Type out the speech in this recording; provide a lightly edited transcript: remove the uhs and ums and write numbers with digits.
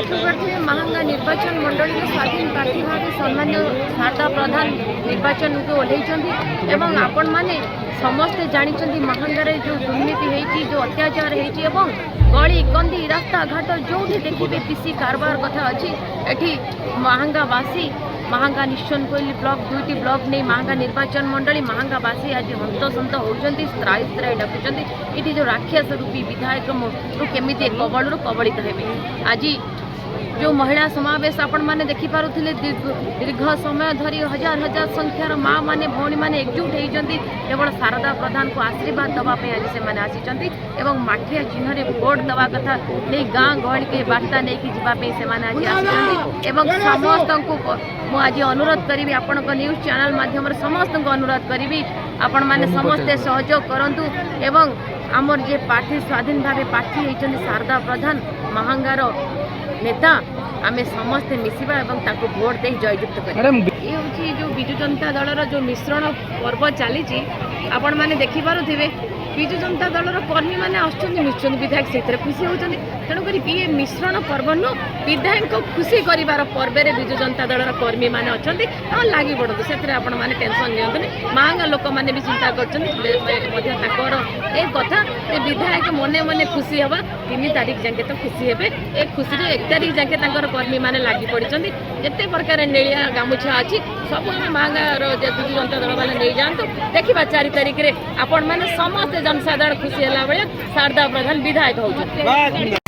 देखिए महांगा निर्वाचन मंडली स्वाधीन प्रार्थी भाव सम्मान्य शारदा प्रधान निर्वाचन को ओह्लैंट एवं आपण मैंने समस्ते जानते महांगार जो दुर्नीति होती जो अत्याचार होती गली कंदी रास्ता घाट जो देखिए पीसी कारबार कथा अच्छी एटी महांगावासी महांगा निश्चन कोइली ब्लॉक दुईटी ब्लॉक नहीं महांगा निर्वाचन मंडली महांगावासी आज हंतसंत होती स्त्राई स्त्राई डाकुंट ये जो राक्षस रूपी विधायक केमी कबलू कबलित हेबे आज जो महिला समावेश आपण मैंने देखिपे दीर्घ समय धरी हजार हजार संख्यार माँ मैंने भौणी मैंने एकजुट होती केवल शारदा प्रधान को आशीर्वाद दवाई आज से आसी माठिया चिन्ह भोट दवा कथा नहीं गाँ गहली के बार्ता नहीं जावाई से आज समस्त को मुझे अनुरोध करी आपण न्यूज चैनल माध्यम समस्त को अनुरोध करी आपण मैंने समस्ते सहयोग करूँ एवं आमर जे प्रार्थी स्वाधीन भाव प्रार्थी होती शारदा प्रधान महांगार नेता आम समस्ते मिसवा और भोट दे जययुक्त कर ये हूँ जो विजु जनता दलर जो मिश्रण पर्व चली आपण मैंने देखिपे विजु जनता दलर कर्मी मैंने आसुच्च विधायक से खुशी होती तेणुक ये मिश्रण पर्व नु विधायक को खुशी करार पर्व में विजु जनता दलर कर्मी मैंने अच्छा लगी पड़ते से मैंने टेंशन नियंतुनि महांगा लोक मैंने भी चिंता कर कथा विधायक मने मने खुशी हवा 3 तारीख जाके तो खुशी हे ए खुशी 1 तारीख जाके कर्मी मैंने लगी पड़ते जिते प्रकार नेलिया गामुछा अच्छी सब महांगार विजु जनता दल वाले नहीं जातु देखा 4 तारीख में आपण मैंने समस्त जनसाधारण खुशी है शारदा प्रधान विधायक हो।